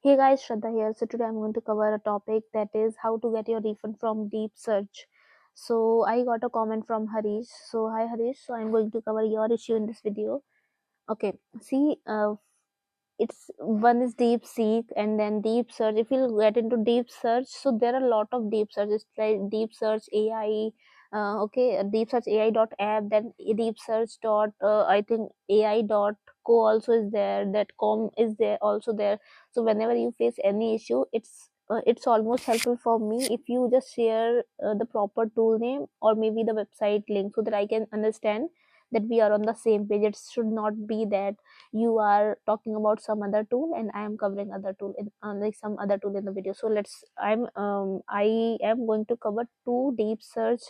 Hey guys, Shraddha here. So today I'm going to cover a topic that is how to get your refund from Deep Search. So I got a comment from Harish. So hi Harish. So I'm going to cover your issue in this video. Okay. See, it's one is Deep Seek and then Deep Search. If you get into Deep Search, so there are a lot of Deep Search. It's like Deep Search AI. Deep Search AI dot app, then Deep Search dot I think AI dot co also is there. That com is there also there. So whenever you face any issue, it's almost helpful for me if you just share the proper tool name or maybe the website link so that I can understand that we are on the same page. It should not be that you are talking about some other tool and I am covering other tool in like some other tool in the video. So I am going to cover two Deep Search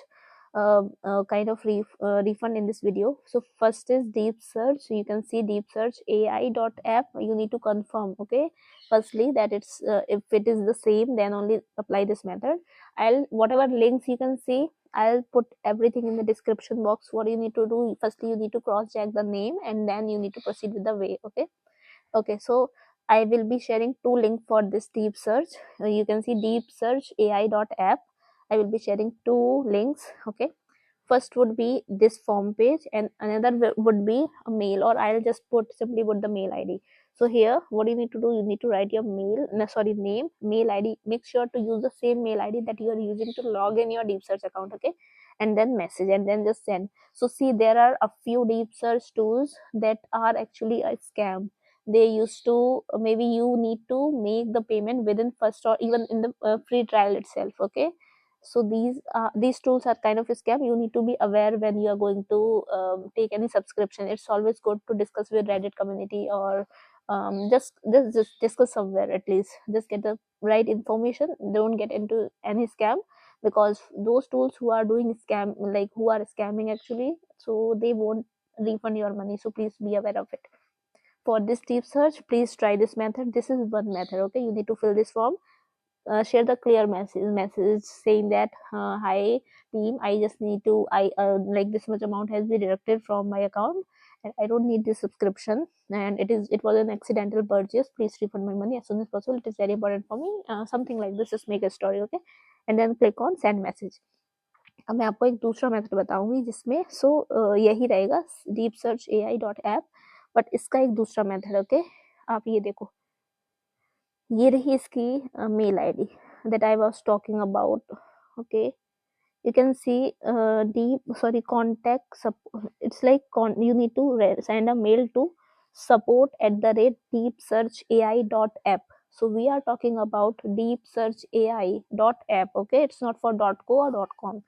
refund in this video. So first is Deep Search. So you can see Deep Search AI dot app. You need to confirm, okay, firstly that it's if it is the same, then only apply this method. I'll whatever links you can see, I'll put everything in the description box. What you need to do, firstly you need to cross check the name and then you need to proceed with the way. Okay, so I will be sharing two links for this Deep Search. You can see Deep Search AI dot app. I will be sharing two links. Okay, first would be this form page and another would be a mail, or I'll just simply put the mail ID. So here what you need to do, you need to write your name, mail ID. Make sure to use the same mail ID that you are using to log in your Deep Search account. Okay, and then message and then just send. So see, there are a few Deep Search tools that are actually a scam. They used to, maybe you need to make the payment within first or even in the free trial itself. Okay, so these tools are kind of a scam. You need to be aware when you are going to take any subscription. It's always good to discuss with Reddit community or just discuss somewhere. At least just get the right information. Don't get into any scam, because those tools who are doing scam, like who are scamming actually, so they won't refund your money. So please be aware of it. For this Deep Search, please try this method. This is one method. Okay, you need to fill this form. Share the clear message saying that hi team, I just need to, I like this much amount has been deducted from my account and I don't need this subscription, and it was an accidental purchase. Please refund my money as soon as possible. It is very important for me. Something like this. Just make a story. Okay, and then click on send message. अब मैं आपको एक दूसरा method बताऊंगी जिसमें यही रहेगा deep search AI dot app, but इसका एक दूसरा मेथड. ओके, आप ये देखो, ये रही इसकी mail ID that I was talking about. Okay, you can see it's like you need to send a mail to support@deepsearchai.app. So we are talking about deepsearchai.app. Okay, it's not for .co or .com.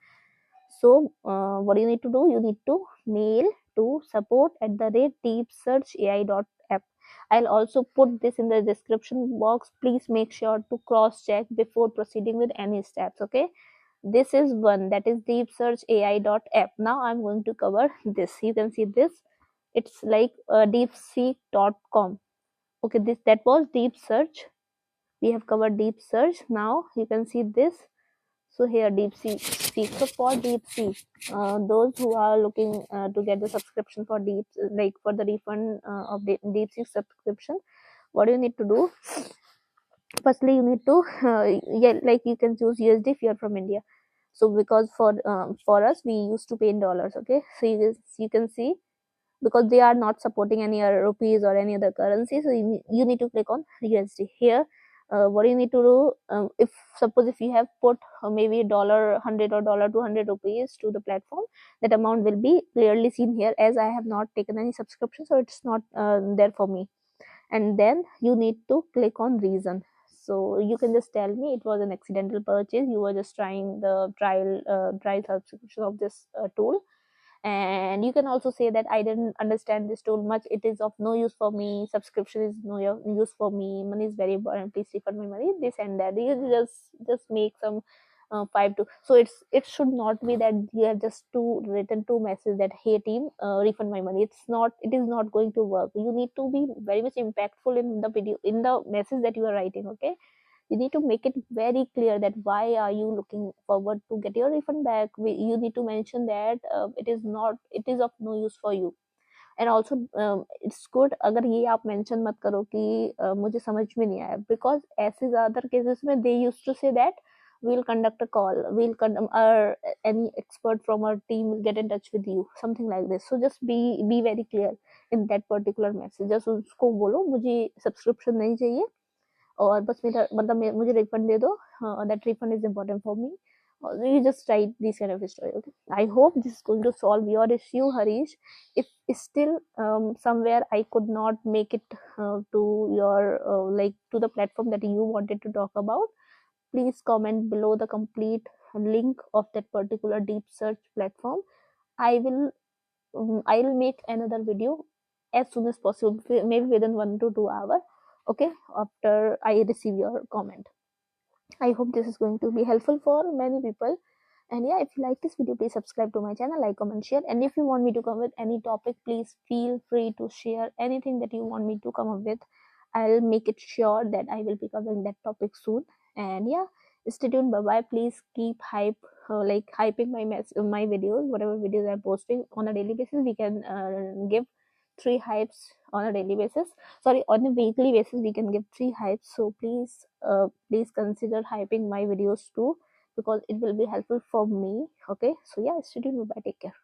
So what do you need to do, you need to mail to support@deepsearchai.app. I'll also put this in the description box. Please make sure to cross check before proceeding with any steps. Okay, this is one, that is deepsearchai.app. Now I'm going to cover this. You can see this, it's like deepseek.com. Okay, that was Deep Search. We have covered Deep Search. Now you can see this. So here Deep Seek. So for Deep Seek, those who are looking to get the subscription for for the refund of the Deep Seek subscription, what do you need to do? Firstly, you need to like you can choose USD if you are from India. So because for us we used to pay in dollars. Okay, so you can see, because they are not supporting any other rupees or any other currency, so you need to click on USD here. What you need to do, if suppose if you have put maybe $100 or $200 rupees to the platform, that amount will be clearly seen here. As I have not taken any subscription, so it's not there for me. And then you need to click on reason. So you can just tell me it was an accidental purchase, you were just trying the trial subscription of this tool. And you can also say that I didn't understand this tool much, it is of no use for me, subscription is no use for me, money is very important, please refund my money, this and that. You just make some 5 to, so it should not be that you have just written two messages that hey team, refund my money. It is not going to work. You need to be very much impactful in the video, in the message that you are writing. Okay, you need to make it very clear that why are you looking forward to get your refund back. You need to mention that it is of no use for you. And also it's good अगर ये आप mention मत करो कि मुझे समझ में नहीं आया, बिकॉज ऐसे ज़्यादातर केसेस में they use to say that we'll conduct a call, we'll any expert from our team will get in touch with you, something like this. So just be very clear in that particular message, just उसको बोलो मुझे subscription नहीं चाहिए और बस मेरा मतलब मुझे रिफंड दे दो, that refund is important for me. You just write this kind of story. Okay, I hope this is going to solve your issue, Harish. If still somewhere I could not make it to your like to the platform that you wanted to talk about, please comment below the complete link of that particular deep search platform. I will I'll make another video as soon as possible, maybe within 1 to 2 hours. Okay, after I receive your comment. I hope this is going to be helpful for many people. And yeah, if you like this video, please subscribe to my channel, like, comment, share. And if you want me to come with any topic, please feel free to share anything that you want me to come up with. I'll make it sure that I will be covering that topic soon. And yeah, stay tuned. Bye bye. Please keep like hyping my videos, whatever videos I'm posting on a daily basis. We can give 3 hypes on a daily basis. Sorry, on a weekly basis we can give 3 hypes. So please consider hyping my videos too, because it will be helpful for me. Okay, so yeah, stay tuned. Bye, take care.